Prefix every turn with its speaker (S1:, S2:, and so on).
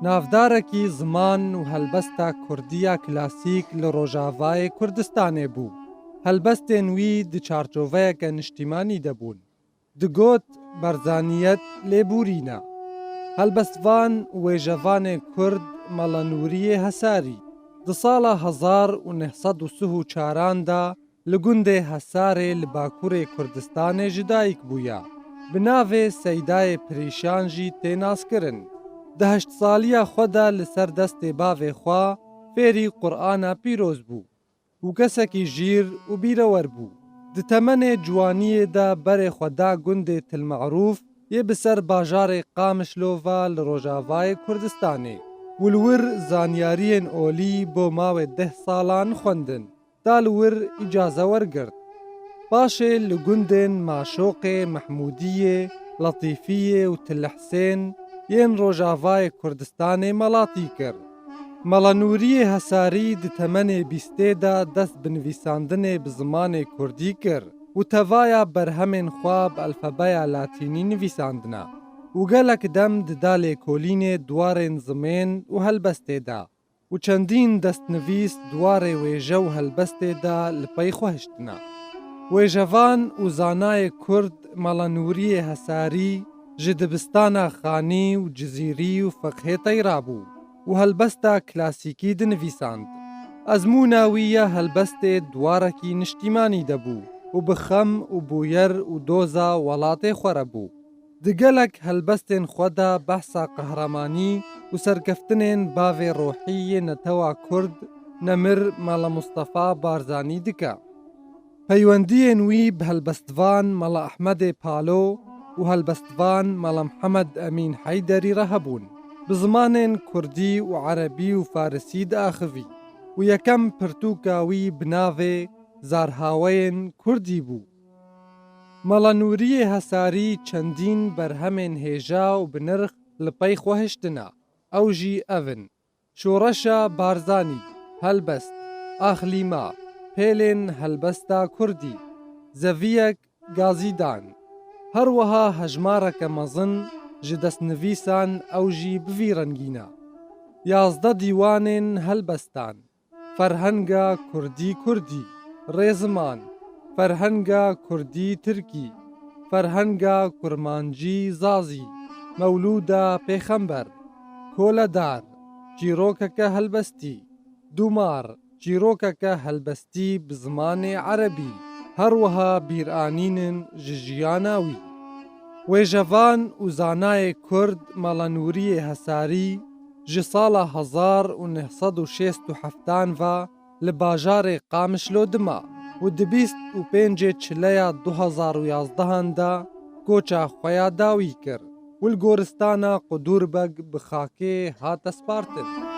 S1: نافدارێکی زمان و هەلبەستە کوردیە کلاسیک لە ڕۆژاوای کوردستانê bû. هەلبەستên wî di çarçoveyeke niştîmanî de bûn. Digot berzaniyet lêbûrîne. Helbestvan û wêjevanê Kurd mala Nûriyê Hesarî. Di sala 1934 da li gundê Hesarê li Bakurê Kurdistanê ji dayîk bûye. Bi navê Seydayê Pirîşan jî tê naskirin. Di heştsaliya xwe de li ser destê bavê xwe fêrî Qur'ana pîroz bû û kesekî jîr û bîrewer bû. Di temenê ciwaniyê de berê xwe da gundê Tilmeዕrûf yê bi ser bajarê Qamişlova li Rojavayê Kurdistanê û li wir zanyariyên olî bo mawê 10 salan xwendin. Da li wir îcaze wergirt. Paşê li gundên Maşoqê, Mehmûdiyê, Letîfiyê û Tilihsên yên Rojavayê Kurdistanê melatî kir. Mala Nûriyê Hesarî di temenê bîstê de dest bi nivîsandinê bi zimanê Kurdî kir û tevaya berhemên xwe bi elfebeya latînî nivîsandine û gelek dem di da lêkolînê dwarên zimên û helbestê de û çendîn destnivîs dwarê wêje û helbestê de li pey xwe hiştine. Wêjevan û zanayê Kurd mala Nûriyê Hesarî ji dibistana xanî û cizîrî û feqhê teyra bû û helbesta klasîkî dinivîsand. Ezmûna wî ya helbestê dwarekî niştîmanî de bû û bi xem û bûyer û doza welatê xwe re bû. Di gelek helbestên xwe de behsa qehremanî û serkeftinên bavê rohî yê netewa Kurd Nemir mala Mustefa Barzanî dike. Peywendiyên wî bi helbestvan mala Ehmedê Palo û helbestvan mala Mihemed Emîn Heyderî re hebûn. Bi zimanên Kurdî û Erebî û Farisî diaxivî û yekem pirtûka wî bi navê Zarhaweyên Kurdî bû. Mala Nûriyê Hesarî çendîn berhemên hêja û bi nirx li pey xwe hiştine. Ew jî ev in: Şoreşa Barzanî, helbest, Axlîma, pêlên helbesta Kurdî, Zeviyek Gazîdan. Her wiha hejmareke mezin ji destnivîsan ew jî bi vî rengîne. 11 dîwanên helbestan: Ferhenga Kurdî Kurdî, Rêziman, Ferhenga Kurdî Tirkî, Ferhenga Kurmancî Zazî, Mewlûda Pêxember, Koledar, çîrokeke helbestî, Dumar, çîrokeke helbestî bi zimanê Erebî. Her wiha bîranînin ji jiyana wî. Wêjevan û zanayê Kurd mala Nûriyê Hesarî ji sala 1967 ve li bajarê Qamişlo dima û di 25 çileya 2011 de koça xwe ya dawî kir û li goristana Qudurbeg bi xakê hate spartin.